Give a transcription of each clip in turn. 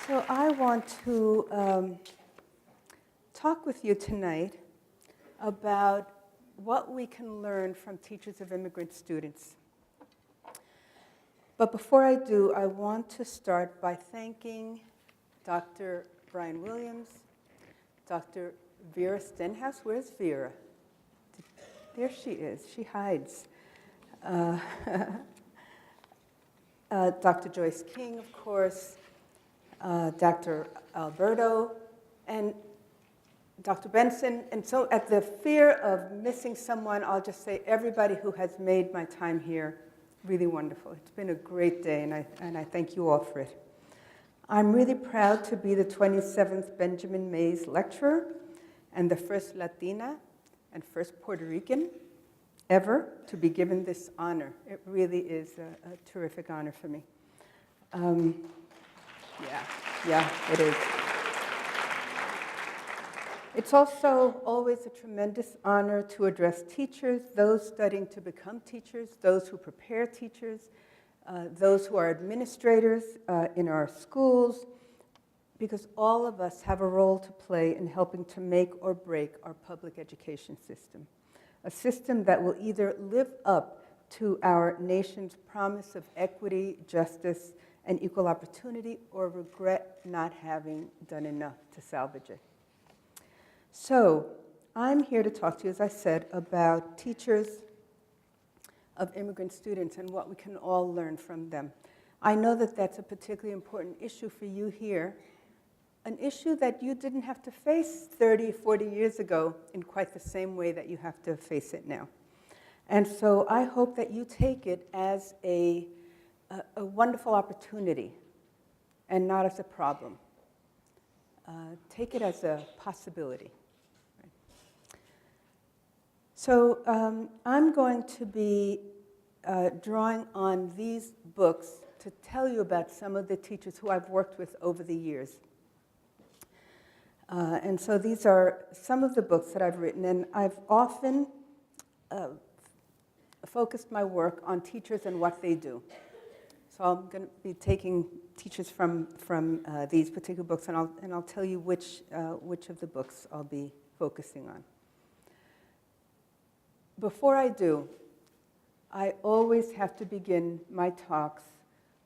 So I want to talk with you tonight about what we can learn from teachers of immigrant students. But before I do, I want to start by thanking Dr. Brian Williams, Dr. Vera Stenhouse. Where's Vera? There she is. She hides. Dr. Joyce King, of course, Dr. Alberto, and Dr. Benson. And so at the fear of missing someone, I'll just say everybody who has made my time here really wonderful. It's been a great day, and I thank you all for it. I'm really proud to be the 27th Benjamin Mays Lecturer and the first Latina and first Puerto Rican ever to be given this honor. It really is a terrific honor for me. Yeah, it is. It's also always a tremendous honor to address teachers, those studying to become teachers, those who prepare teachers, those who are administrators in our schools, because all of us have a role to play in helping to make or break our public education system. A system that will either live up to our nation's promise of equity, justice, and equal opportunity, or regret not having done enough to salvage it. So, I'm here to talk to you, as I said, about teachers of immigrant students and what we can all learn from them. I know that that's a particularly important issue for you here, an issue that you didn't have to face 30, 40 years ago in quite the same way that you have to face it now. And so I hope that you take it as a wonderful opportunity and not as a problem. Take it as a possibility. Right? So I'm going to be drawing on these books to tell you about some of the teachers who I've worked with over the years. And so these are some of the books that I've written, and I've often focused my work on teachers and what they do. So I'm going to be taking teachers from these particular books, and I'll tell you which of the books I'll be focusing on. Before I do, I always have to begin my talks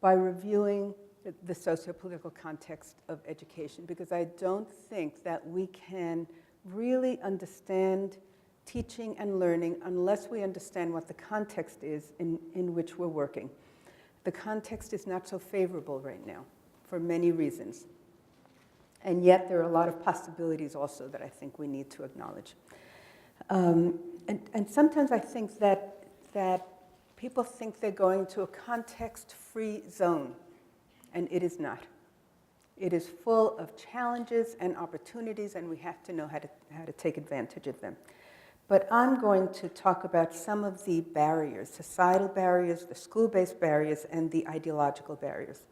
by reviewing the socio-political context of education, because I don't think that we can really understand teaching and learning unless we understand what the context is in which we're working. The context is not so favorable right now for many reasons. And yet there are a lot of possibilities also that I think we need to acknowledge. And sometimes I think that people think they're going to a context-free zone, and it is not. It is full of challenges and opportunities, and we have to know how to take advantage of them. But I'm going to talk about some of the barriers, societal barriers, the school-based barriers, and the ideological barriers.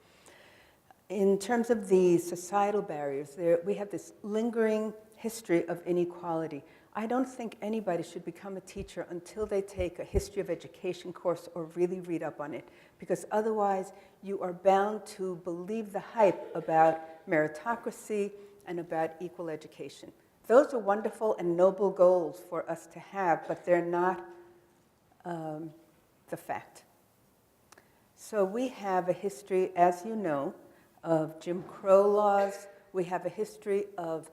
In terms of the societal barriers, we have this lingering history of inequality. I don't think anybody should become a teacher until they take a history of education course or really read up on it, because otherwise you are bound to believe the hype about meritocracy and about equal education. Those are wonderful and noble goals for us to have, but they're not the fact. So we have a history, as you know, of Jim Crow laws. We have a history of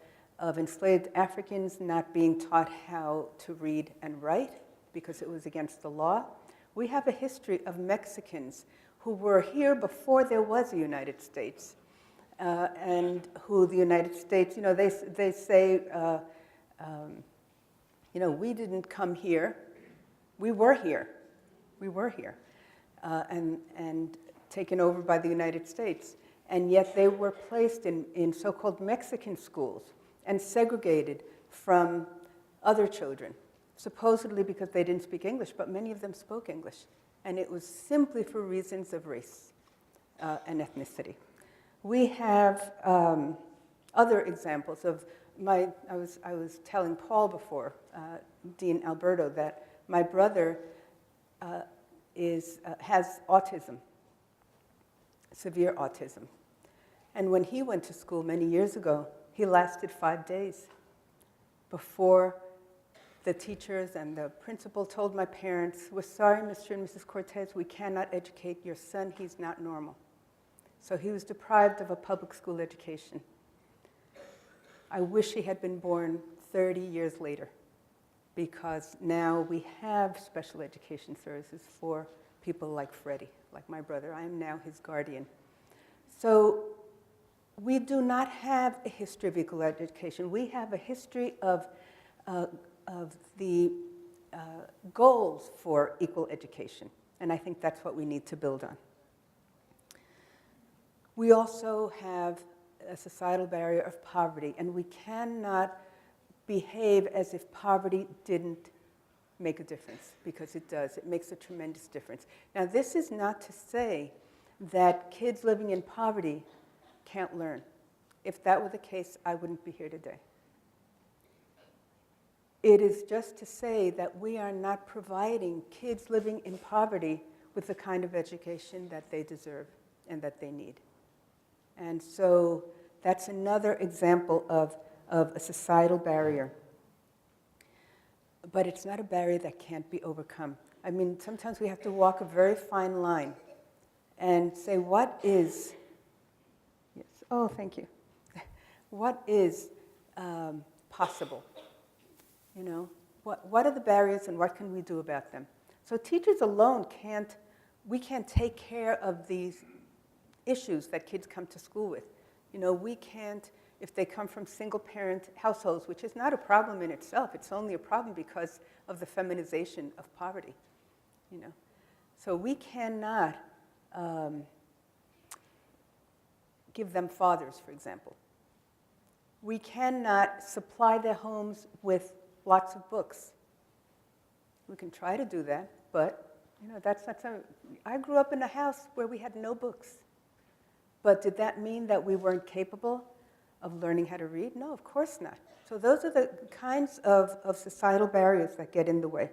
enslaved Africans not being taught how to read and write because it was against the law. We have a history of Mexicans who were here before there was a United States. And who the United States, they say, we didn't come here, we were here. We were here, and taken over by the United States. And yet they were placed in so-called Mexican schools and segregated from other children, supposedly because they didn't speak English, but many of them spoke English. And it was simply for reasons of race and ethnicity. We have other examples of I was telling Paul before, Dean Alberto, that my brother has autism, severe autism. And when he went to school many years ago, he lasted 5 days before the teachers and the principal told my parents, "We're sorry, Mr. and Mrs. Cortez, we cannot educate your son. He's not normal." So he was deprived of a public school education. I wish he had been born 30 years later, because now we have special education services for people like Freddie, like my brother. I am now his guardian. So we do not have a history of equal education. We have a history of the goals for equal education, and I think that's what we need to build on. We also have a societal barrier of poverty, and we cannot behave as if poverty didn't make a difference, because it does. It makes a tremendous difference. Now, this is not to say that kids living in poverty can't learn. If that were the case, I wouldn't be here today. It is just to say that we are not providing kids living in poverty with the kind of education that they deserve and that they need. And so that's another example of a societal barrier. But it's not a barrier that can't be overcome. I mean, sometimes we have to walk a very fine line and say, what is, yes, oh, thank you. What is possible? You know, what are the barriers and what can we do about them? So teachers alone we can't take care of these issues that kids come to school with. You know, we can't, if they come from single-parent households, which is not a problem in itself, it's only a problem because of the feminization of poverty, you know. So we cannot give them fathers, for example. We cannot supply their homes with lots of books. We can try to do that, but you know, that's not something. I grew up in a house where we had no books. But did that mean that we weren't capable of learning how to read? No, of course not. So those are the kinds of societal barriers that get in the way.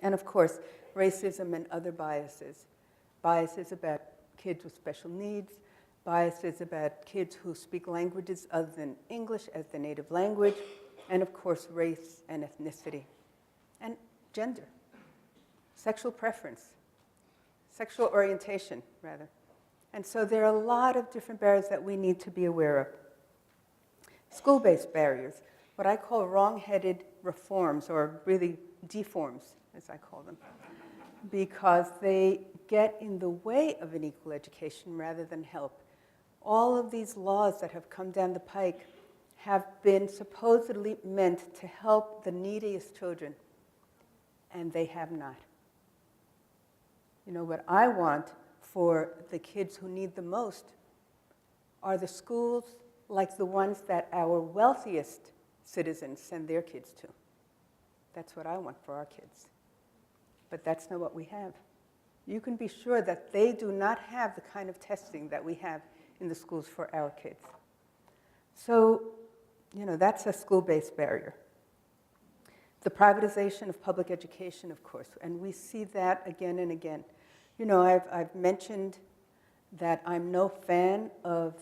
And of course, racism and other biases. Biases about kids with special needs, biases about kids who speak languages other than English as their native language, and of course, race and ethnicity, and gender, sexual preference, sexual orientation, rather. And so there are a lot of different barriers that we need to be aware of. School-based barriers, what I call wrong-headed reforms, or really deforms, as I call them, because they get in the way of an equal education rather than help. All of these laws that have come down the pike have been supposedly meant to help the neediest children, and they have not. You know, what I want for the kids who need the most are the schools like the ones that our wealthiest citizens send their kids to. That's what I want for our kids. But that's not what we have. You can be sure that they do not have the kind of testing that we have in the schools for our kids. So, you know, that's a school-based barrier. The privatization of public education, of course, and we see that again and again. You know, I've mentioned that I'm no fan of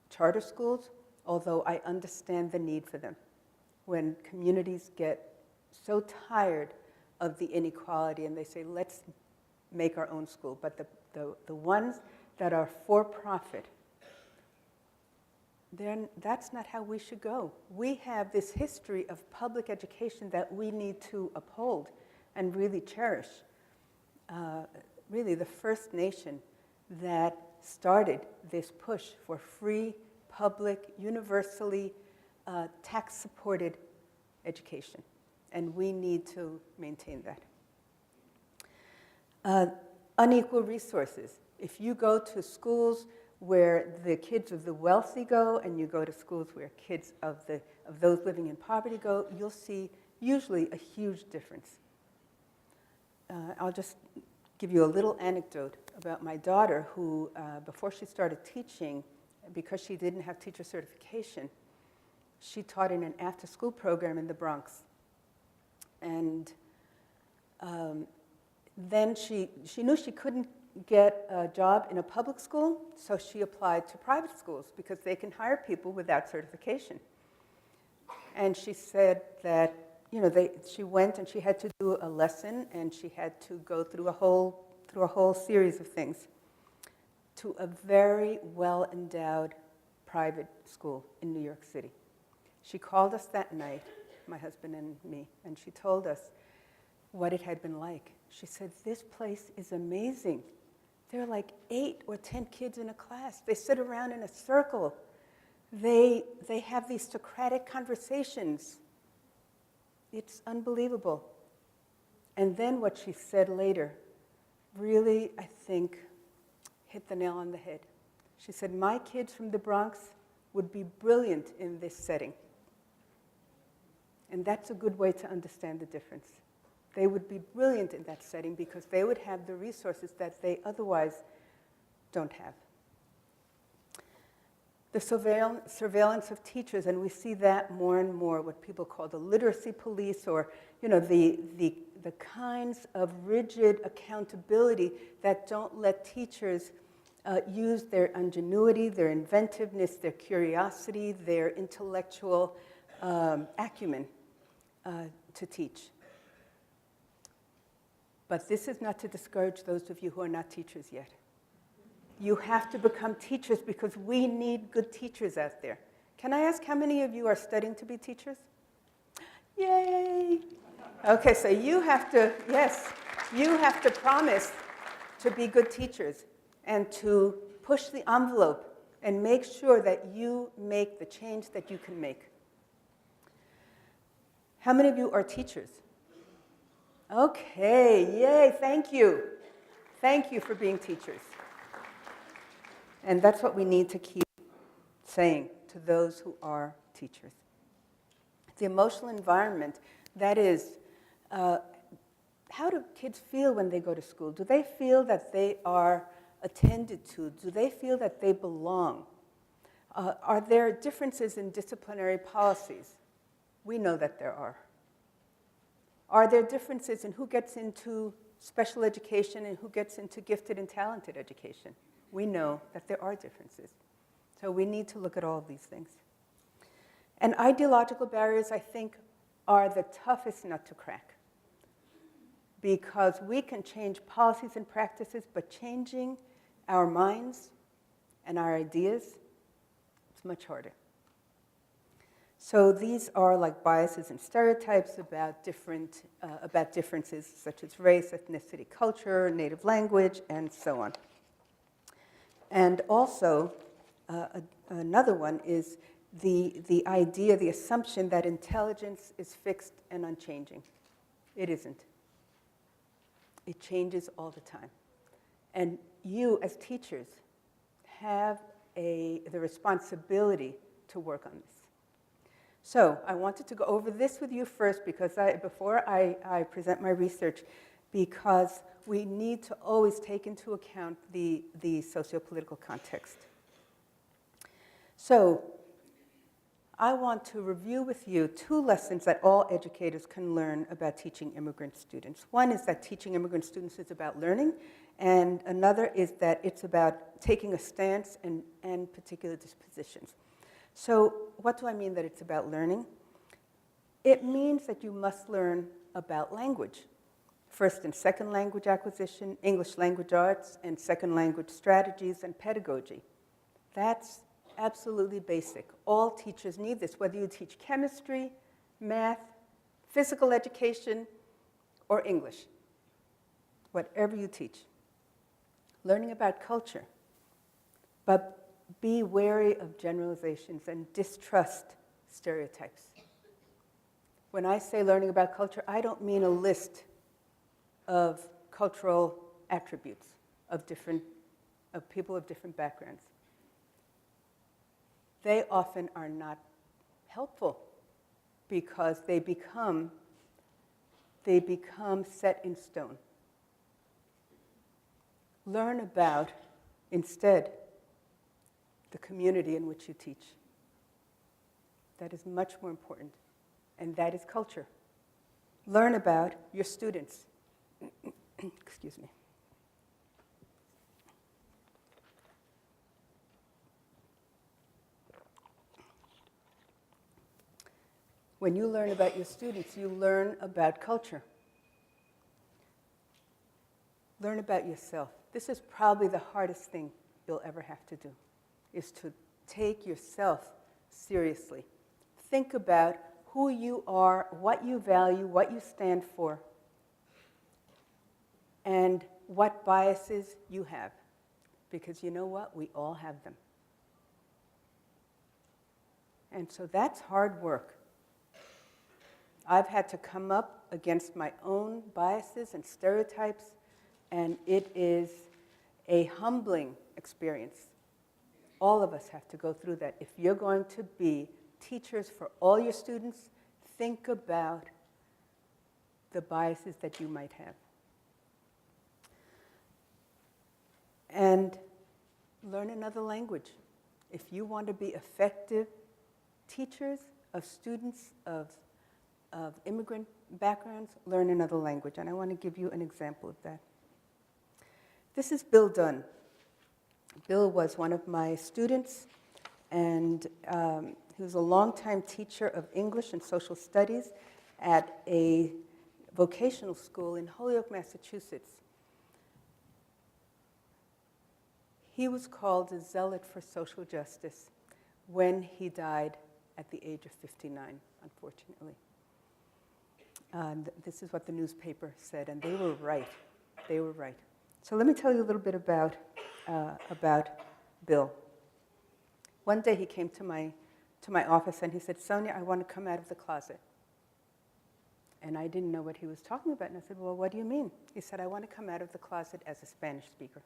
charter schools, although I understand the need for them. When communities get so tired of the inequality and they say, let's make our own school. But the ones that are for-profit, that's not how we should go. We have this history of public education that we need to uphold and really cherish. Really the first nation that started this push for free, public, universally tax-supported education. And we need to maintain that. Unequal resources. If you go to schools where the kids of the wealthy go and you go to schools where kids of those living in poverty go, you'll see usually a huge difference. I'll just give you a little anecdote about my daughter who, before she started teaching, because she didn't have teacher certification, she taught in an after-school program in the Bronx. And then she knew she couldn't get a job in a public school, so she applied to private schools because they can hire people without certification. And she said that, she went and she had to do a lesson, and she had to go through a whole series of things to a very well-endowed private school in New York City. She called us that night, my husband and me, and she told us what it had been like. She said, "This place is amazing. There are like 8 or 10 kids in a class. They sit around in a circle. They have these Socratic conversations. It's unbelievable." And then what she said later really, I think, hit the nail on the head. She said, "My kids from the Bronx would be brilliant in this setting." And that's a good way to understand the difference. They would be brilliant in that setting because they would have the resources that they otherwise don't have. The surveillance of teachers, and we see that more and more, what people call the literacy police, or the kinds of rigid accountability that don't let teachers use their ingenuity, their inventiveness, their curiosity, their intellectual acumen to teach. But this is not to discourage those of you who are not teachers yet. You have to become teachers because we need good teachers out there. Can I ask how many of you are studying to be teachers? Yay! Okay, so you have to promise to be good teachers and to push the envelope and make sure that you make the change that you can make. How many of you are teachers? Okay, yay, thank you. Thank you for being teachers. And that's what we need to keep saying to those who are teachers. The emotional environment, that is, how do kids feel when they go to school? Do they feel that they are attended to? Do they feel that they belong? Are there differences in disciplinary policies? We know that there are. Are there differences in who gets into special education and who gets into gifted and talented education? We know that there are differences. So we need to look at all of these things. And ideological barriers, I think, are the toughest nut to crack. Because we can change policies and practices, but changing our minds and our ideas, it's much harder. So these are like biases and stereotypes about differences such as race, ethnicity, culture, native language, and so on. And also, another one is the idea, the assumption that intelligence is fixed and unchanging. It isn't. It changes all the time. And you, as teachers, have the responsibility to work on this. So I wanted to go over this with you first before I present my research, because we need to always take into account the socio-political context. So I want to review with you 2 lessons that all educators can learn about teaching immigrant students. One is that teaching immigrant students is about learning, and another is that it's about taking a stance and particular dispositions. So what do I mean that it's about learning? It means that you must learn about language. First and second language acquisition, English language arts, and second language strategies and pedagogy. That's absolutely basic. All teachers need this, whether you teach chemistry, math, physical education, or English. Whatever you teach. Learning about culture. But be wary of generalizations and distrust stereotypes. When I say learning about culture, I don't mean a list of cultural attributes of people of different backgrounds. They often are not helpful because they become set in stone. Learn about, instead, the community in which you teach. That is much more important, and that is culture. Learn about your students. Excuse me. When you learn about your students, you learn about culture. Learn about yourself. This is probably the hardest thing you'll ever have to do, is to take yourself seriously. Think about who you are, what you value, what you stand for, and what biases you have. Because you know what? We all have them. And so that's hard work. I've had to come up against my own biases and stereotypes, and it is a humbling experience. All of us have to go through that. If you're going to be teachers for all your students, think about the biases that you might have. And learn another language. If you want to be effective teachers of students of immigrant backgrounds, learn another language. And I want to give you an example of that. This is Bill Dunn. Bill was one of my students, and he was a longtime teacher of English and social studies at a vocational school in Holyoke, Massachusetts. He was called a zealot for social justice when he died at the age of 59, unfortunately. This is what the newspaper said, and they were right. They were right. So let me tell you a little bit about Bill. One day he came to my office and he said, "Sonia, I want to come out of the closet." And I didn't know what he was talking about. And I said, "Well, what do you mean?" He said, "I want to come out of the closet as a Spanish speaker."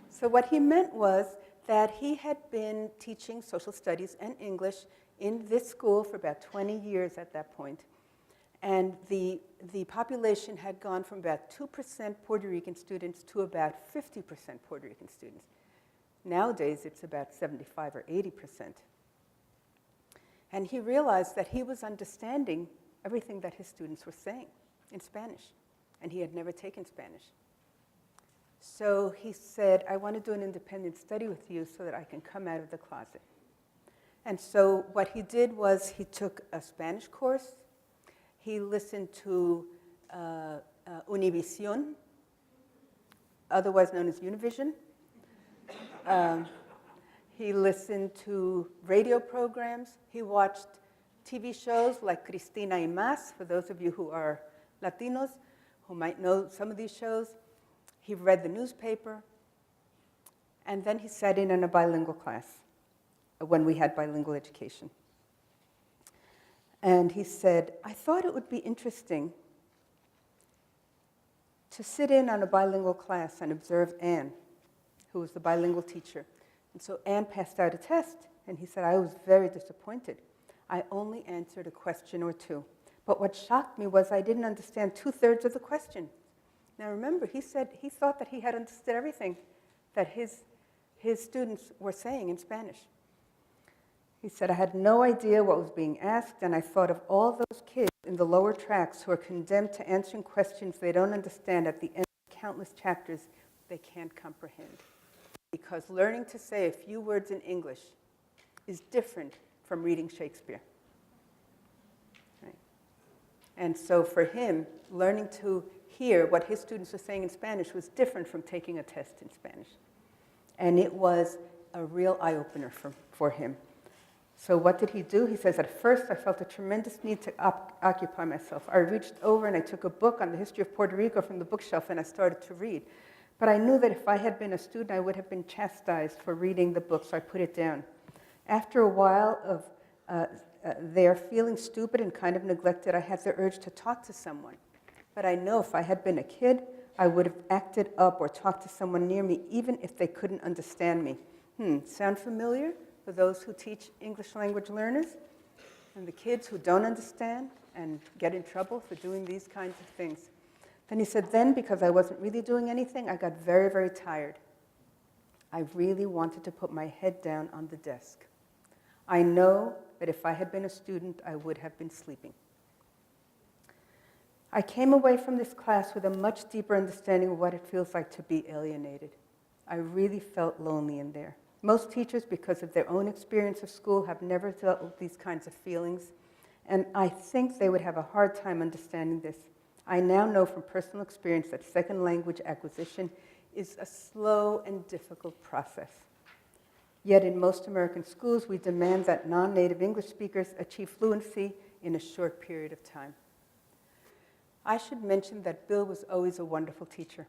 So what he meant was that he had been teaching social studies and English in this school for about 20 years at that point. And the population had gone from about 2% Puerto Rican students to about 50% Puerto Rican students. Nowadays, it's about 75 or 80%. And he realized that he was understanding everything that his students were saying in Spanish, and he had never taken Spanish. So he said, "I want to do an independent study with you so that I can come out of the closet." And so what he did was he took a Spanish course. He listened to Univision, otherwise known as Univision. He listened to radio programs. He watched TV shows like Cristina y Más, for those of you who are Latinos, who might know some of these shows. He read the newspaper. And then he sat in a bilingual class when we had bilingual education. And he said, "I thought it would be interesting to sit in on a bilingual class and observe Anne, who was the bilingual teacher." And so Anne passed out a test, and he said, "I was very disappointed. I only answered a question or two. But what shocked me was I didn't understand 2/3 of the question." Now remember, he said he thought that he had understood everything that his students were saying in Spanish. He said, "I had no idea what was being asked, and I thought of all those kids in the lower tracks who are condemned to answering questions they don't understand at the end of countless chapters they can't comprehend." Because learning to say a few words in English is different from reading Shakespeare. Right? And so for him, learning to hear what his students were saying in Spanish was different from taking a test in Spanish. And it was a real eye-opener for him. So what did he do? He says, "At first I felt a tremendous need to occupy myself. I reached over and I took a book on the history of Puerto Rico from the bookshelf and I started to read. But I knew that if I had been a student, I would have been chastised for reading the book, so I put it down. After a while of there feeling stupid and kind of neglected, I had the urge to talk to someone. But I know if I had been a kid, I would have acted up or talked to someone near me, even if they couldn't understand me." Sound familiar for those who teach English language learners? And the kids who don't understand and get in trouble for doing these kinds of things. Then he said, "Then, because I wasn't really doing anything, I got very, very tired. I really wanted to put my head down on the desk. I know that if I had been a student, I would have been sleeping. I came away from this class with a much deeper understanding of what it feels like to be alienated. I really felt lonely in there. Most teachers, because of their own experience of school, have never dealt with these kinds of feelings, and I think they would have a hard time understanding this. I now know from personal experience that second language acquisition is a slow and difficult process. Yet in most American schools, we demand that non-native English speakers achieve fluency in a short period of time. I should mention that Bill was always a wonderful teacher,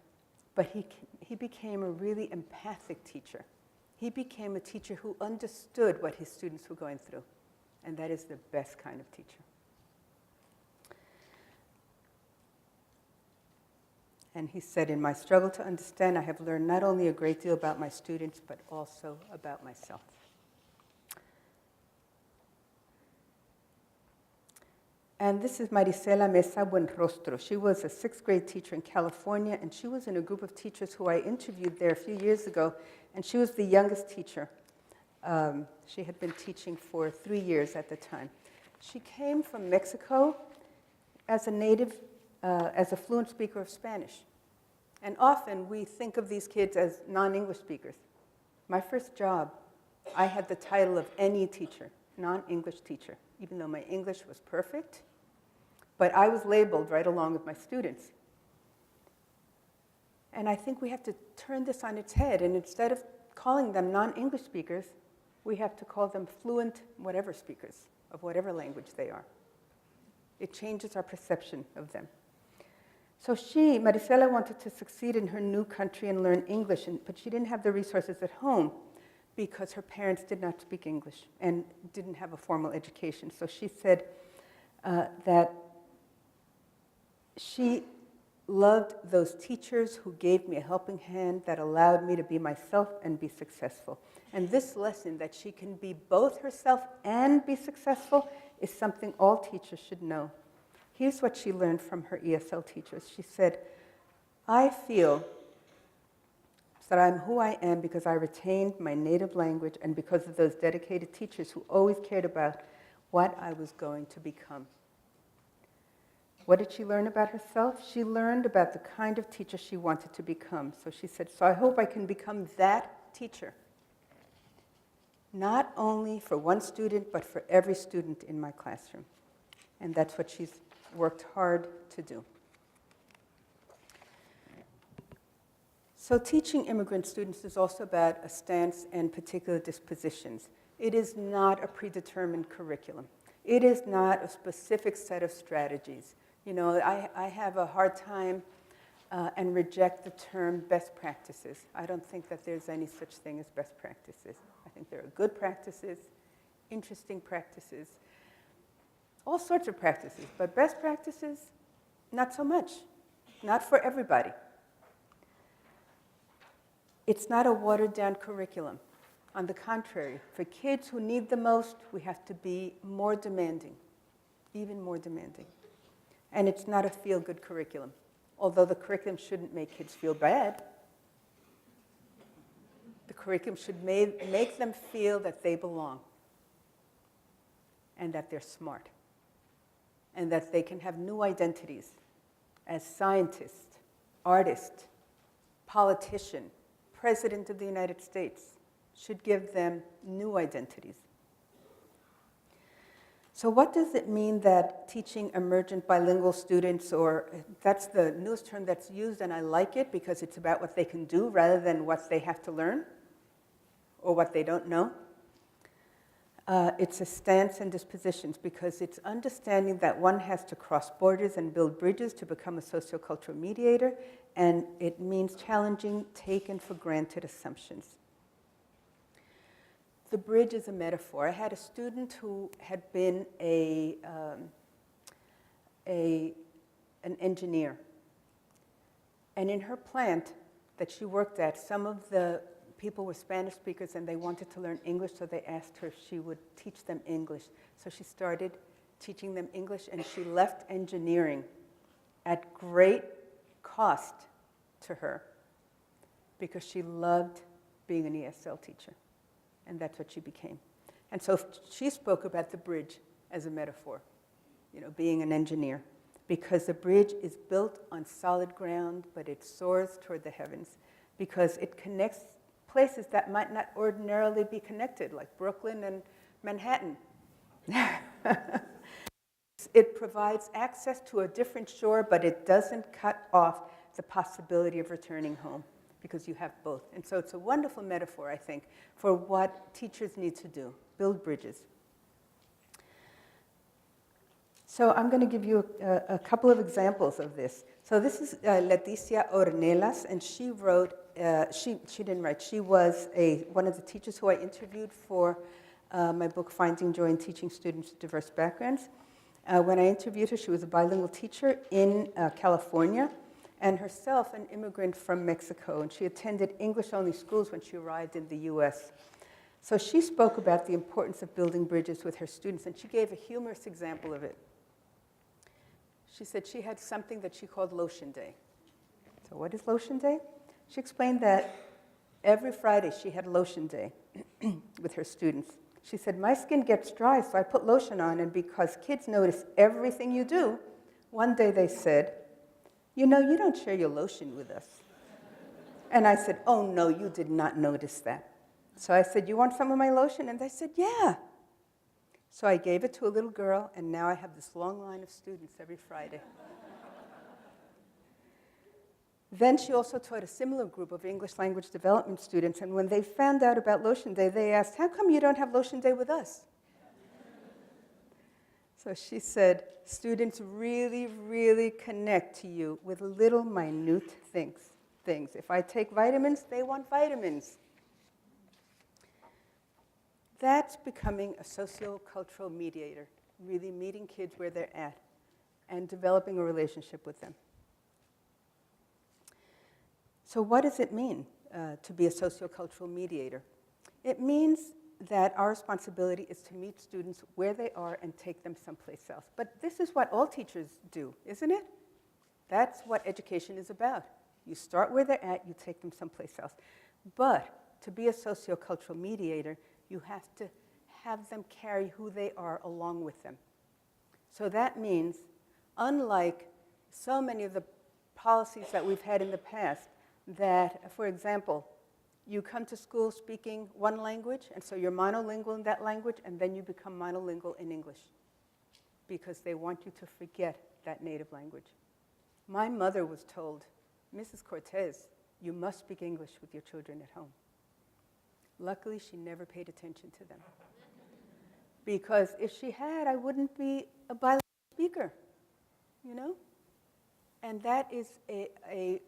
but he became a really empathic teacher. He became a teacher who understood what his students were going through, and that is the best kind of teacher. And he said, in my struggle to understand, I have learned not only a great deal about my students, but also about myself. And this is Marisela Mesa Buenrostro. She was a 6th grade teacher in California, and she was in a group of teachers who I interviewed there a few years ago, and she was the youngest teacher. She had been teaching for 3 years at the time. She came from Mexico as a native, as a fluent speaker of Spanish. And often we think of these kids as non-English speakers. My first job, I had the title of NE teacher, non-English teacher, even though my English was perfect, but I was labeled right along with my students. And I think we have to turn this on its head, and instead of calling them non-English speakers, we have to call them fluent whatever speakers of whatever language they are. It changes our perception of them. So Marisela, wanted to succeed in her new country and learn English, but she didn't have the resources at home because her parents did not speak English and didn't have a formal education. So she said that she loved those teachers who gave me a helping hand that allowed me to be myself and be successful. And this lesson that she can be both herself and be successful is something all teachers should know. Here's what she learned from her ESL teachers. She said, I feel that I'm who I am because I retained my native language and because of those dedicated teachers who always cared about what I was going to become. What did she learn about herself? She learned about the kind of teacher she wanted to become. So she said, so I hope I can become that teacher. Not only for one student, but for every student in my classroom. And that's what she's worked hard to do. So teaching immigrant students is also about a stance and particular dispositions. It is not a predetermined curriculum. It is not a specific set of strategies. You know, I have a hard time and reject the term best practices. I don't think that there's any such thing as best practices. I think there are good practices, interesting practices, all sorts of practices, but best practices, not so much, not for everybody. It's not a watered-down curriculum. On the contrary, for kids who need the most, we have to be more demanding, even more demanding. And it's not a feel-good curriculum, although the curriculum shouldn't make kids feel bad. The curriculum should make them feel that they belong and that they're smart and that they can have new identities as scientist, artist, politician, President of the United States. Should give them new identities. So what does it mean that teaching emergent bilingual students, or that's the newest term that's used, and I like it because it's about what they can do rather than what they have to learn or what they don't know. It's a stance and dispositions because it's understanding that one has to cross borders and build bridges to become a sociocultural mediator, and it means challenging taken for granted assumptions. The bridge is a metaphor. I had a student who had been an engineer. And in her plant that she worked at, some of the people were Spanish speakers and they wanted to learn English, so they asked her if she would teach them English. So she started teaching them English, and she left engineering at great cost to her because she loved being an ESL teacher. And that's what she became. And so she spoke about the bridge as a metaphor, you know, being an engineer, because the bridge is built on solid ground, but it soars toward the heavens, because it connects places that might not ordinarily be connected, like Brooklyn and Manhattan. It provides access to a different shore, but it doesn't cut off the possibility of returning home, because you have both. And so it's a wonderful metaphor, I think, for what teachers need to do, build bridges. So I'm going to give you a couple of examples of this. So this is Leticia Ornelas, and she wrote, she didn't write, she was one of the teachers who I interviewed for my book, Finding Joy in Teaching Students with Diverse Backgrounds. When I interviewed her, she was a bilingual teacher in California, and herself an immigrant from Mexico, and she attended English-only schools when she arrived in the US. So she spoke about the importance of building bridges with her students, and she gave a humorous example of it. She said she had something that she called Lotion Day. So what is Lotion Day? She explained that every Friday she had Lotion Day with her students. She said, my skin gets dry, so I put lotion on, and because kids notice everything you do, one day they said, you know, you don't share your lotion with us. And I said, oh no, you did not notice that. So I said, you want some of my lotion? And they said, yeah. So I gave it to a little girl, and now I have this long line of students every Friday. Then she also taught a similar group of English language development students, and when they found out about Lotion Day, they asked, how come you don't have Lotion Day with us? So she said, students really, really connect to you with little minute things. If I take vitamins, they want vitamins. That's becoming a socio-cultural mediator, really meeting kids where they're at and developing a relationship with them. So what does it mean to be a sociocultural mediator? It means that our responsibility is to meet students where they are and take them someplace else. But this is what all teachers do, isn't it? That's what education is about. You start where they're at, you take them someplace else. But to be a sociocultural mediator, you have to have them carry who they are along with them. So that means, unlike so many of the policies that we've had in the past, that, for example, you come to school speaking one language, and so you're monolingual in that language, and then you become monolingual in English because they want you to forget that native language. My mother was told, Mrs. Cortez, you must speak English with your children at home. Luckily, she never paid attention to them. Because if she had, I wouldn't be a bilingual speaker, you know? And that is a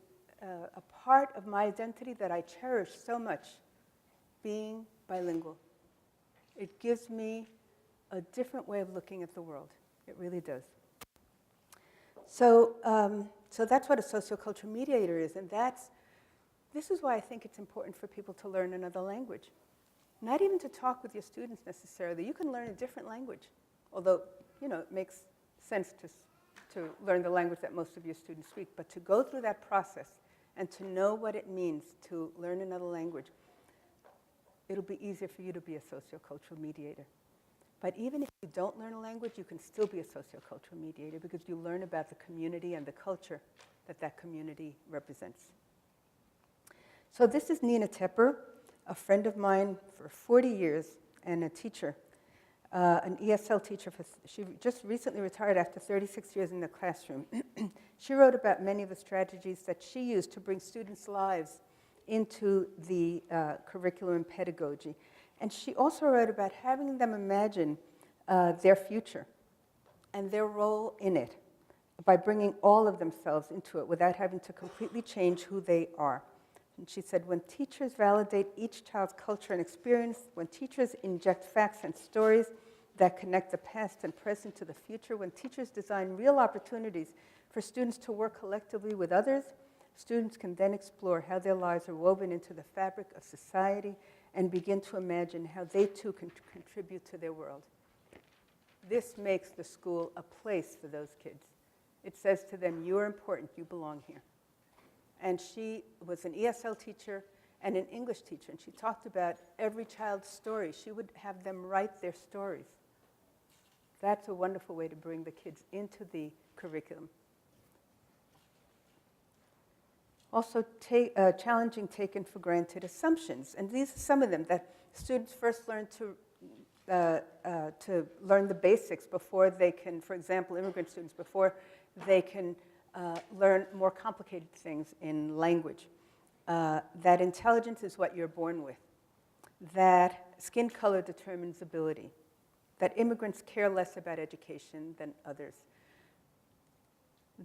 part of my identity that I cherish so much, being bilingual. It gives me a different way of looking at the world. It really does. So that's what a sociocultural mediator is, and this is why I think it's important for people to learn another language. Not even to talk with your students necessarily. You can learn a different language, although, you know, it makes sense to learn the language that most of your students speak, but to go through that process and to know what it means to learn another language, it'll be easier for you to be a sociocultural mediator. But even if you don't learn a language, you can still be a sociocultural mediator because you learn about the community and the culture that that community represents. So this is Nina Tepper, a friend of mine for 40 years and a teacher, an ESL teacher. She just recently retired after 36 years in the classroom. She wrote about many of the strategies that she used to bring students' lives into the curriculum and pedagogy. And she also wrote about having them imagine their future and their role in it by bringing all of themselves into it without having to completely change who they are. And she said, when teachers validate each child's culture and experience, when teachers inject facts and stories that connect the past and present to the future, when teachers design real opportunities for students to work collectively with others, students can then explore how their lives are woven into the fabric of society and begin to imagine how they too can contribute to their world. This makes the school a place for those kids. It says to them, you're important, you belong here. And she was an ESL teacher and an English teacher, and she talked about every child's story. She would have them write their stories. That's a wonderful way to bring the kids into the curriculum. Also, challenging taken for granted assumptions. And these are some of them, that students first learn to learn the basics before they can, for example, immigrant students, before they can learn more complicated things in language. That intelligence is what you're born with. That skin color determines ability. That immigrants care less about education than others.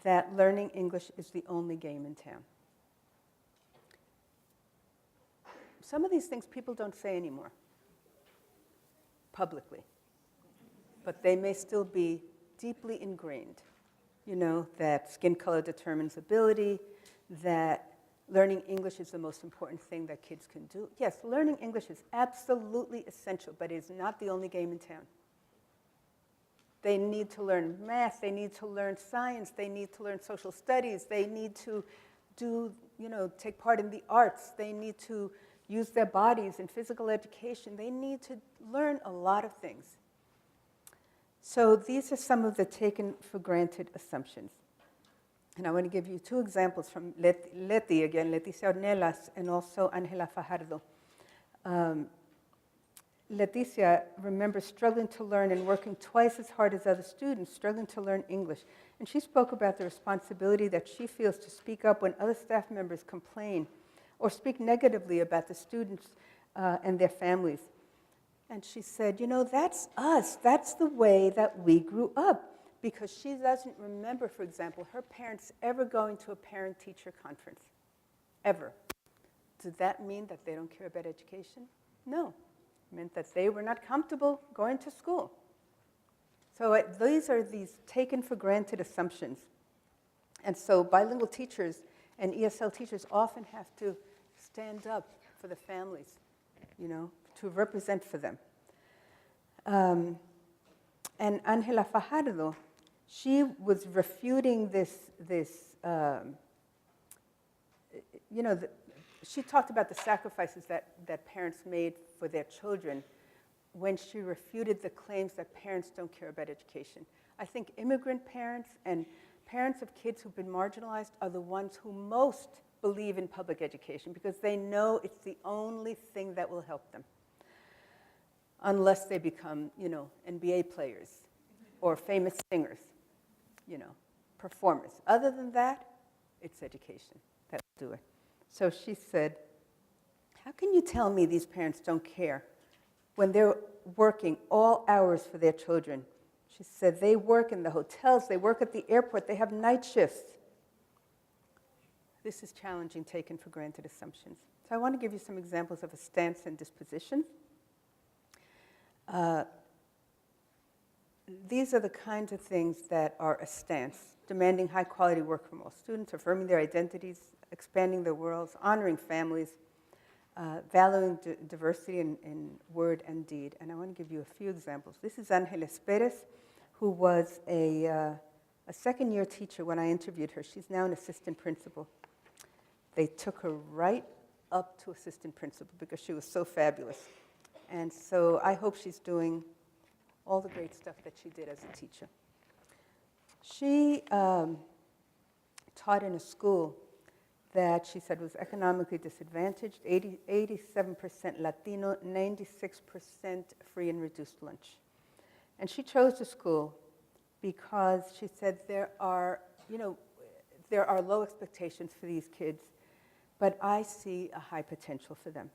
That learning English is the only game in town. Some of these things people don't say anymore, publicly. But they may still be deeply ingrained. You know, that skin color determines ability, that learning English is the most important thing that kids can do. Yes, learning English is absolutely essential, but it is not the only game in town. They need to learn math, they need to learn science, they need to learn social studies, they need to take part in the arts, they need to use their bodies in physical education, they need to learn a lot of things. So these are some of the taken for granted assumptions. And I want to give you two examples from Leti again, Leticia Ornelas, and also Angela Fajardo. Leticia remembers struggling to learn and working twice as hard as other students, struggling to learn English. And she spoke about the responsibility that she feels to speak up when other staff members complain or speak negatively about the students and their families. And she said, you know, that's us. That's the way that we grew up. Because she doesn't remember, for example, her parents ever going to a parent-teacher conference. Ever. Did that mean that they don't care about education? No. It meant that they were not comfortable going to school. So these are these taken for granted assumptions. And so bilingual teachers and ESL teachers often have to stand up for the families, you know, to represent for them. And Angela Fajardo, she was refuting she talked about the sacrifices that parents made for their children when she refuted the claims that parents don't care about education. I think immigrant parents and parents of kids who've been marginalized are the ones who most believe in public education because they know it's the only thing that will help them. Unless they become, NBA players or famous singers, performers. Other than that, it's education that will do it. So she said, how can you tell me these parents don't care when they're working all hours for their children? She said, they work in the hotels, they work at the airport, they have night shifts. This is challenging taken for granted assumptions. So I want to give you some examples of a stance and disposition. These are the kinds of things that are a stance: demanding high-quality work from all students, affirming their identities, expanding their worlds, honoring families, valuing diversity in word and deed. And I want to give you a few examples. This is Angeles Perez, who was a second-year teacher when I interviewed her. She's now an assistant principal. They took her right up to assistant principal because she was so fabulous. And so I hope she's doing all the great stuff that she did as a teacher. She taught in a school that she said was economically disadvantaged, 87% Latino, 96% free and reduced lunch. And she chose the school because she said there are low expectations for these kids, but I see a high potential for them.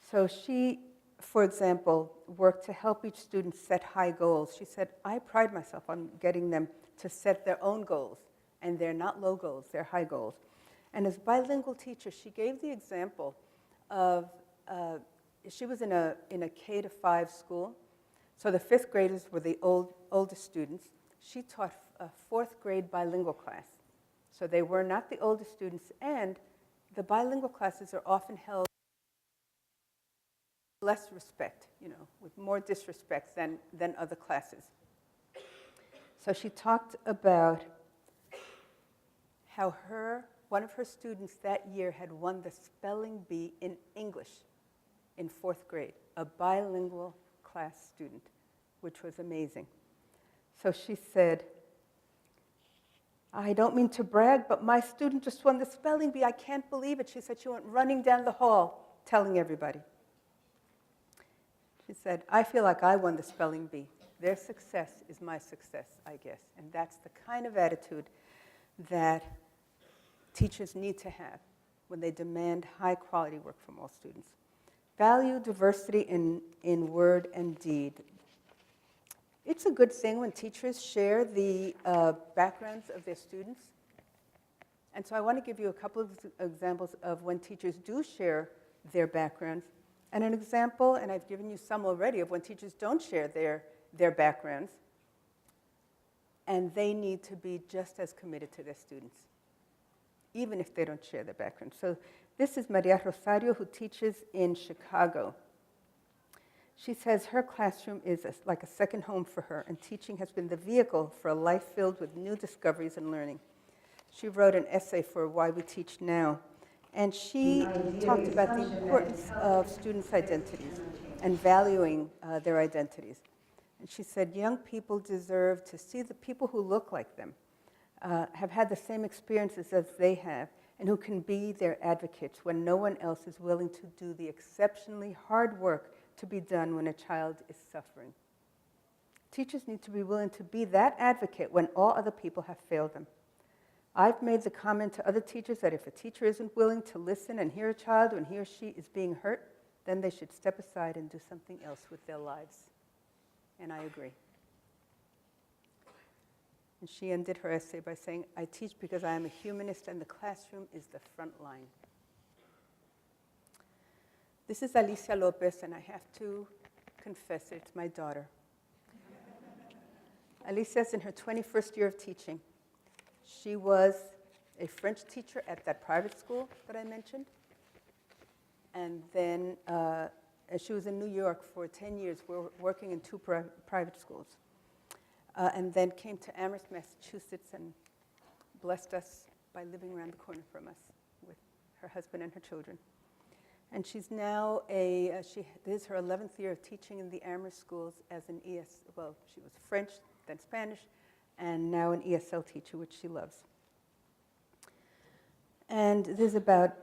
So she, for example, worked to help each student set high goals. She said, I pride myself on getting them to set their own goals, and they're not low goals, they're high goals. And as bilingual teacher, she gave the example of, she was in a K-5 school, so the 5th graders were the oldest students. She taught a 4th grade bilingual class. So they were not the oldest students, and the bilingual classes are often held with less respect, with more disrespect than other classes. So she talked about how one of her students that year had won the spelling bee in English in 4th grade, a bilingual class student, which was amazing. So she said, I don't mean to brag, but my student just won the spelling bee. I can't believe it. She said she went running down the hall telling everybody. She said, I feel like I won the spelling bee. Their success is my success, I guess. And that's the kind of attitude that teachers need to have when they demand high quality work from all students. Value diversity in word and deed. It's a good thing when teachers share the backgrounds of their students. And so I want to give you a couple of examples of when teachers do share their backgrounds. And an example, and I've given you some already, of when teachers don't share their backgrounds. And they need to be just as committed to their students, even if they don't share their background. So this is Maria Rosario, who teaches in Chicago. She says her classroom is like a second home for her, and teaching has been the vehicle for a life filled with new discoveries and learning. She wrote an essay for Why We Teach Now, and she talked about the importance of students' identities and valuing their identities. And she said, young people deserve to see the people who look like them, have had the same experiences as they have, and who can be their advocates when no one else is willing to do the exceptionally hard work to be done when a child is suffering. Teachers need to be willing to be that advocate when all other people have failed them. I've made the comment to other teachers that if a teacher isn't willing to listen and hear a child when he or she is being hurt, then they should step aside and do something else with their lives. And I agree. And she ended her essay by saying, I teach because I am a humanist and the classroom is the front line. This is Alicia Lopez, and I have to confess it, it's my daughter. Alicia's in her 21st year of teaching. She was a French teacher at that private school that I mentioned. And then she was in New York for 10 years, working in two private schools. And then came to Amherst, Massachusetts, and blessed us by living around the corner from us with her husband and her children. And she's now this is her 11th year of teaching in the Amherst schools as an she was French, then Spanish, and now an ESL teacher, which she loves. And this is about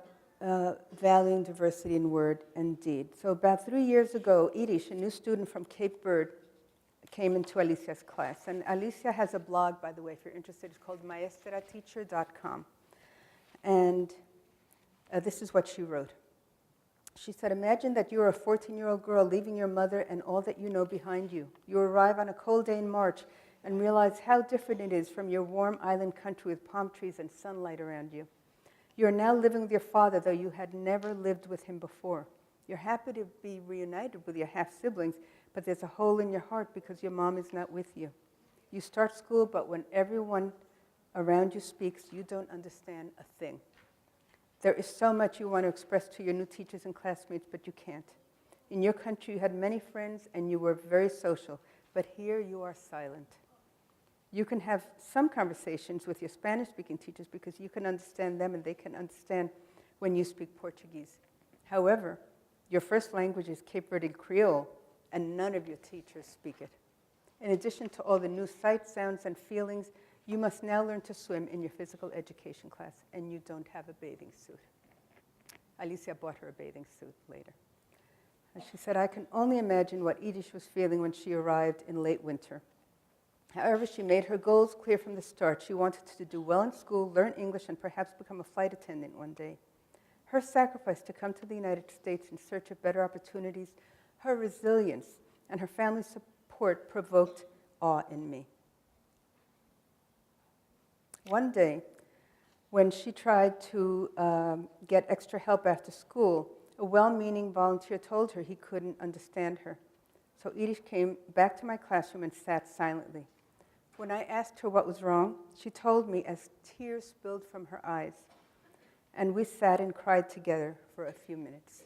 valuing diversity in word and deed. So about 3 years ago, Irish, a new student from Cape Verde, came into Alicia's class. And Alicia has a blog, by the way, if you're interested. It's called maestrateacher.com. And this is what she wrote. She said, imagine that you're a 14-year-old girl leaving your mother and all that you know behind you. You arrive on a cold day in March and realize how different it is from your warm island country with palm trees and sunlight around you. You are now living with your father, though you had never lived with him before. You're happy to be reunited with your half-siblings, but there's a hole in your heart because your mom is not with you. You start school, but when everyone around you speaks, you don't understand a thing. There is so much you want to express to your new teachers and classmates, but you can't. In your country, you had many friends and you were very social, but here you are silent. You can have some conversations with your Spanish-speaking teachers because you can understand them and they can understand when you speak Portuguese. However, your first language is Cape Verdean Creole, and none of your teachers speak it. In addition to all the new sights, sounds, and feelings, you must now learn to swim in your physical education class, and you don't have a bathing suit. Alicia bought her a bathing suit later. And she said, I can only imagine what Edish was feeling when she arrived in late winter. However, she made her goals clear from the start. She wanted to do well in school, learn English, and perhaps become a flight attendant one day. Her sacrifice to come to the United States in search of better opportunities, her resilience, and her family's support provoked awe in me. One day, when she tried to get extra help after school, a well-meaning volunteer told her he couldn't understand her. So Edith came back to my classroom and sat silently. When I asked her what was wrong, she told me as tears spilled from her eyes. And we sat and cried together for a few minutes.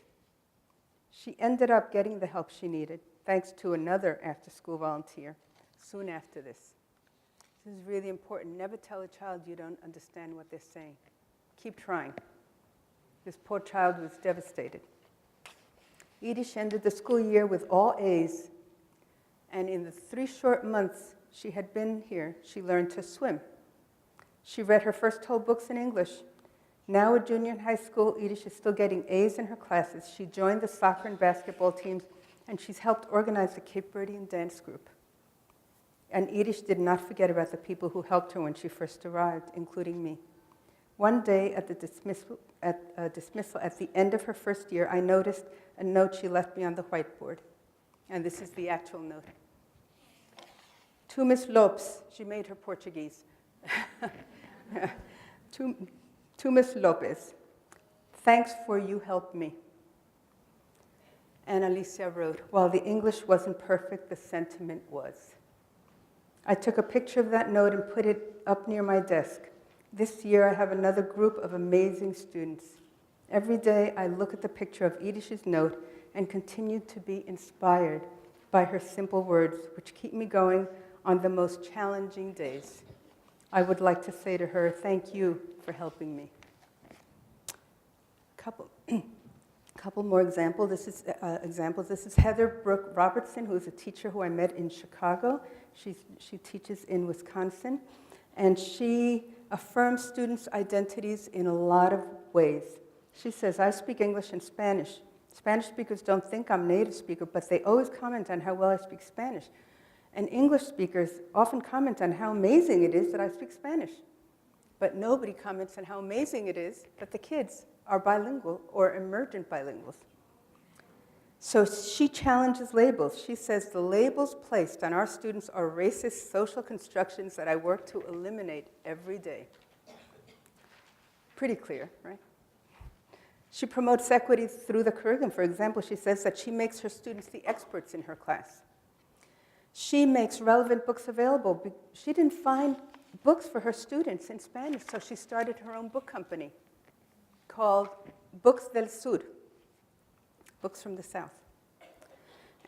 She ended up getting the help she needed, thanks to another after-school volunteer, soon after this. This is really important. Never tell a child you don't understand what they're saying. Keep trying. This poor child was devastated. Edish ended the school year with all A's, and in the 3 short months she had been here, she learned to swim. She read her first whole books in English. Now a junior in high school, Yiddish is still getting A's in her classes. She joined the soccer and basketball teams, and she's helped organize the Cape Verdean dance group. And Yiddish did not forget about the people who helped her when she first arrived, including me. One day at the dismissal at the end of her first year, I noticed a note she left me on the whiteboard. And this is the actual note. To Miss Lopes, she made her Portuguese. To Miss Lopez, thanks for you helped me. And Alicia wrote, while the English wasn't perfect, the sentiment was. I took a picture of that note and put it up near my desk. This year I have another group of amazing students. Every day I look at the picture of Yidish's note and continue to be inspired by her simple words, which keep me going on the most challenging days. I would like to say to her, thank you for helping me. Couple more examples. This is Heather Brooke Robertson, who is a teacher who I met in Chicago. She teaches in Wisconsin, and she affirms students' identities in a lot of ways. She says, I speak English and Spanish. Spanish speakers don't think I'm a native speaker, but they always comment on how well I speak Spanish. And English speakers often comment on how amazing it is that I speak Spanish. But nobody comments on how amazing it is that the kids are bilingual or emergent bilinguals. So she challenges labels. She says the labels placed on our students are racist social constructions that I work to eliminate every day. Pretty clear, right? She promotes equity through the curriculum. For example, she says that she makes her students the experts in her class. She makes relevant books available. She didn't find books for her students in Spanish, so she started her own book company called Books del Sur, Books from the South.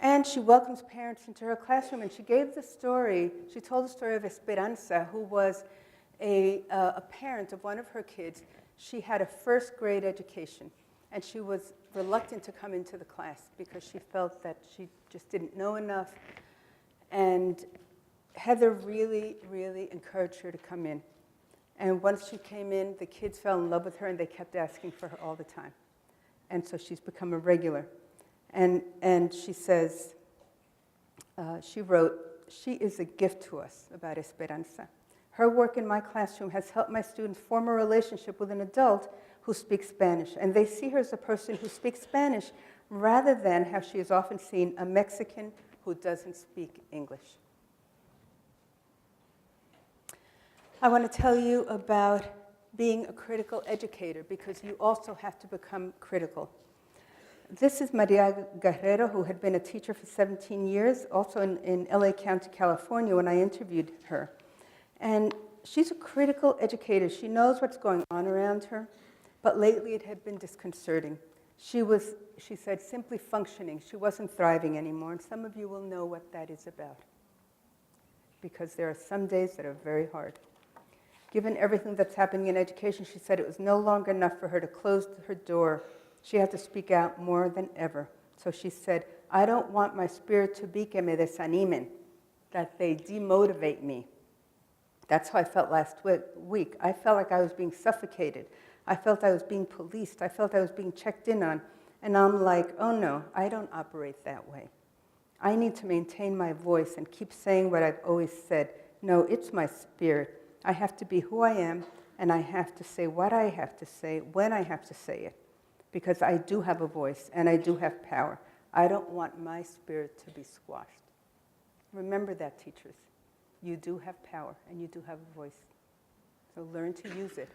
And she welcomes parents into her classroom, and she told the story of Esperanza, who was a parent of one of her kids. She had a first grade education, and she was reluctant to come into the class because she felt that she just didn't know enough. And Heather really, really encouraged her to come in. And once she came in, the kids fell in love with her, and they kept asking for her all the time. And so she's become a regular. And she says, she wrote, she is a gift to us about Esperanza. Her work in my classroom has helped my students form a relationship with an adult who speaks Spanish. And they see her as a person who speaks Spanish rather than how she is often seen, a Mexican who doesn't speak English. I want to tell you about being a critical educator, because you also have to become critical. This is Maria Guerrero, who had been a teacher for 17 years, also in LA County, California, when I interviewed her. And she's a critical educator. She knows what's going on around her, but lately it had been disconcerting. She said, simply functioning. She wasn't thriving anymore, and some of you will know what that is about, because there are some days that are very hard. Given everything that's happening in education, she said it was no longer enough for her to close her door. She had to speak out more than ever. So she said, I don't want my spirit to be que me desanimen, that they demotivate me. That's how I felt last week. I felt like I was being suffocated. I felt I was being policed. I felt I was being checked in on. And I'm like, oh no, I don't operate that way. I need to maintain my voice and keep saying what I've always said. No, it's my spirit. I have to be who I am, and I have to say what I have to say when I have to say it, because I do have a voice and I do have power. I don't want my spirit to be squashed. Remember that, teachers. You do have power and you do have a voice. So learn to use it.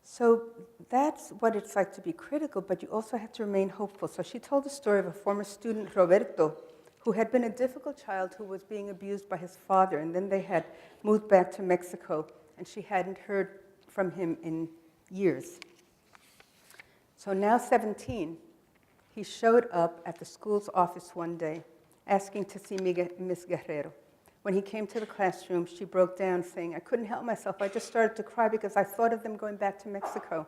So that's what it's like to be critical, but you also have to remain hopeful. So she told the story of a former student, Roberto, who had been a difficult child who was being abused by his father, and then they had moved back to Mexico, and she hadn't heard from him in years. So now 17, he showed up at the school's office one day, asking to see Miss Guerrero. When he came to the classroom, she broke down, saying, I couldn't help myself. I just started to cry because I thought of them going back to Mexico.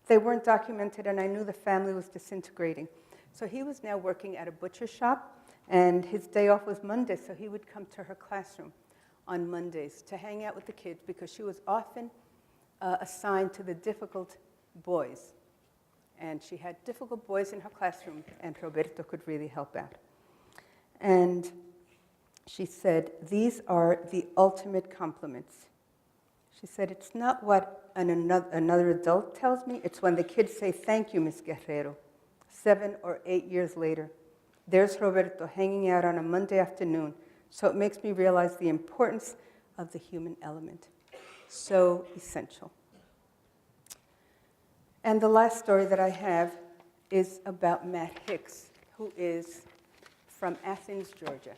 They weren't documented, and I knew the family was disintegrating. So he was now working at a butcher shop, and his day off was Monday, so he would come to her classroom. on Mondays to hang out with the kids because she was often assigned to the difficult boys. And she had difficult boys in her classroom, and Roberto could really help out. And she said, these are the ultimate compliments. She said, it's not what another adult tells me, it's when the kids say, thank you, Miss Guerrero. 7 or 8 years later, there's Roberto hanging out on a Monday afternoon. So it makes me realize the importance of the human element. So essential. And the last story that I have is about Matt Hicks, who is from Athens, Georgia.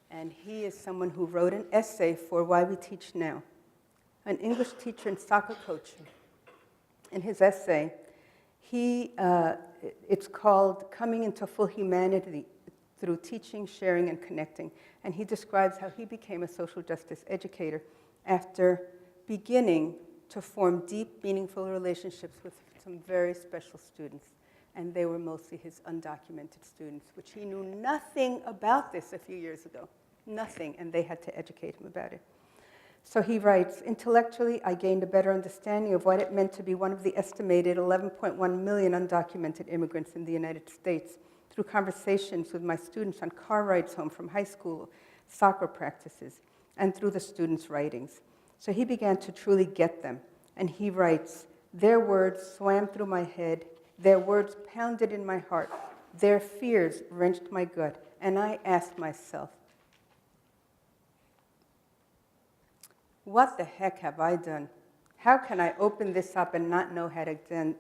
And he is someone who wrote an essay for Why We Teach Now, an English teacher and soccer coach. In his essay, it's called Coming into Full Humanity Through Teaching, Sharing, and Connecting. And he describes how he became a social justice educator after beginning to form deep, meaningful relationships with some very special students. And they were mostly his undocumented students, which he knew nothing about this a few years ago. Nothing, and they had to educate him about it. So he writes, intellectually, I gained a better understanding of what it meant to be one of the estimated 11.1 million undocumented immigrants in the United States through conversations with my students on car rides home from high school, soccer practices, and through the students' writings. So he began to truly get them. And he writes, their words swam through my head, their words pounded in my heart, their fears wrenched my gut, and I asked myself, what the heck have I done? How can I open this up and not know how to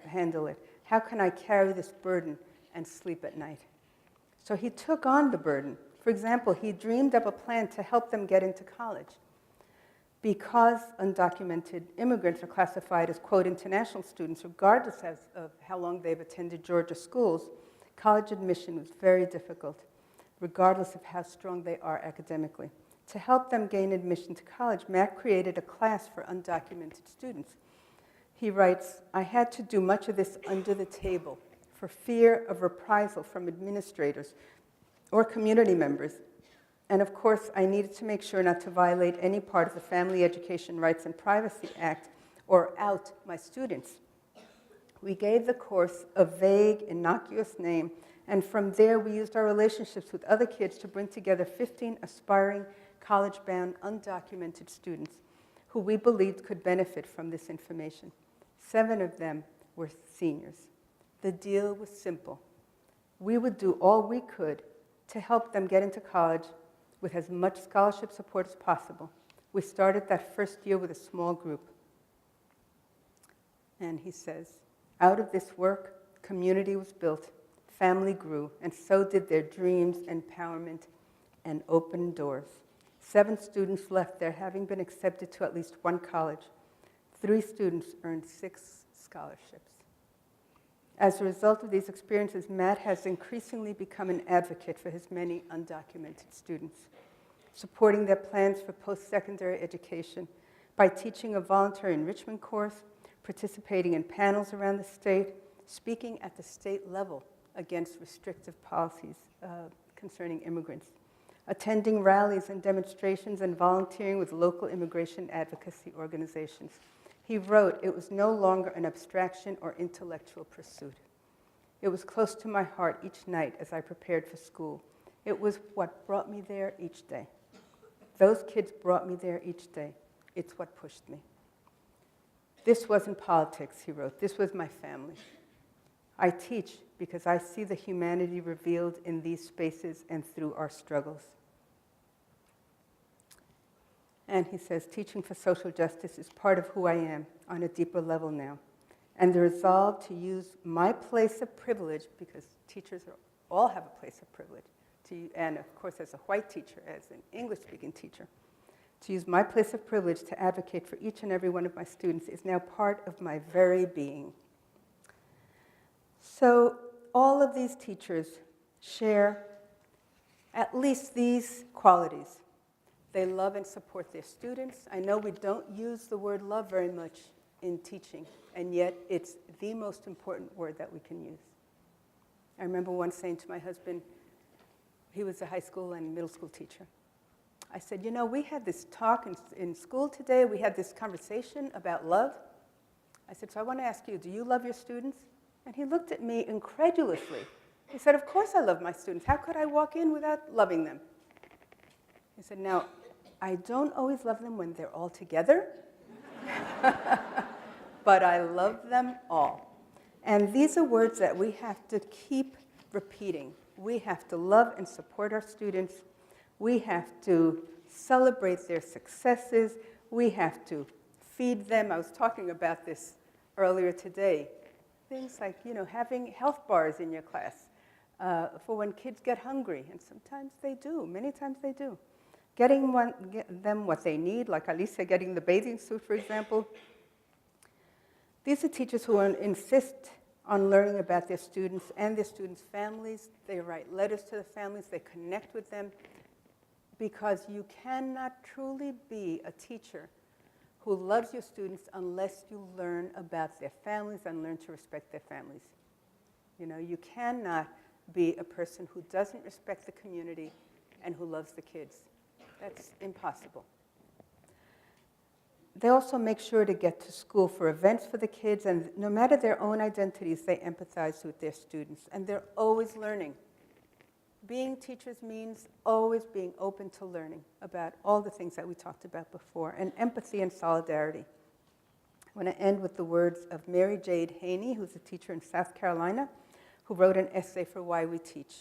handle it? How can I carry this burden and sleep at night? So he took on the burden. For example, he dreamed up a plan to help them get into college. Because undocumented immigrants are classified as, quote, international students, regardless of how long they've attended Georgia schools, college admission was very difficult, regardless of how strong they are academically. To help them gain admission to college, Matt created a class for undocumented students. He writes, I had to do much of this under the table for fear of reprisal from administrators or community members. And of course, I needed to make sure not to violate any part of the Family Education Rights and Privacy Act or out my students. We gave the course a vague, innocuous name, and from there we used our relationships with other kids to bring together 15 aspiring college-bound, undocumented students who we believed could benefit from this information. 7 of them were seniors. The deal was simple. We would do all we could to help them get into college with as much scholarship support as possible. We started that first year with a small group. And he says, out of this work, community was built, family grew, and so did their dreams, empowerment, and open doors. 7 students left there, having been accepted to at least 1 college. 3 students earned 6 scholarships. As a result of these experiences, Matt has increasingly become an advocate for his many undocumented students, supporting their plans for post-secondary education by teaching a voluntary enrichment course, participating in panels around the state, speaking at the state level against restrictive policies concerning immigrants, attending rallies and demonstrations, and volunteering with local immigration advocacy organizations. He wrote, it was no longer an abstraction or intellectual pursuit. It was close to my heart each night as I prepared for school. It was what brought me there each day. Those kids brought me there each day. It's what pushed me. This wasn't politics, he wrote. This was my family. I teach because I see the humanity revealed in these spaces and through our struggles. And he says, teaching for social justice is part of who I am on a deeper level now. And the resolve to use my place of privilege, because teachers all have a place of privilege, and of course as a white teacher, as an English-speaking teacher, to use my place of privilege to advocate for each and every one of my students is now part of my very being. So all of these teachers share at least these qualities. They love and support their students. I know we don't use the word love very much in teaching, and yet it's the most important word that we can use. I remember once saying to my husband, he was a high school and middle school teacher, I said, you know, we had this talk in school today. We had this conversation about love. I said, so I want to ask you, do you love your students? And he looked at me incredulously. He said, of course I love my students. How could I walk in without loving them? He said, now, I don't always love them when they're all together, but I love them all. And these are words that we have to keep repeating. We have to love and support our students. We have to celebrate their successes. We have to feed them. I was talking about this earlier today. Things like, you know, having health bars in your class for when kids get hungry, and sometimes they do, many times they do. Getting them what they need, like Alicia getting the bathing suit, for example. These are teachers who insist on learning about their students and their students' families. They write letters to the families, they connect with them, because you cannot truly be a teacher who loves your students unless you learn about their families and learn to respect their families. You know, you cannot be a person who doesn't respect the community and who loves the kids. That's impossible. They also make sure to get to school for events for the kids, and no matter their own identities, they empathize with their students, and they're always learning. Being teachers means always being open to learning about all the things that we talked about before, and empathy and solidarity. I want to end with the words of Mary Jade Haney, who's a teacher in South Carolina, who wrote an essay for Why We Teach.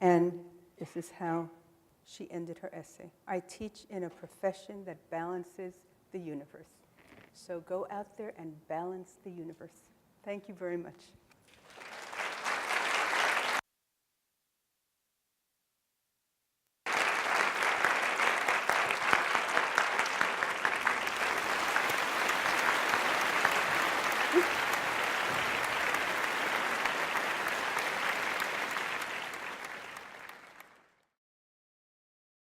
And this is how she ended her essay. I teach in a profession that balances the universe. So go out there and balance the universe. Thank you very much.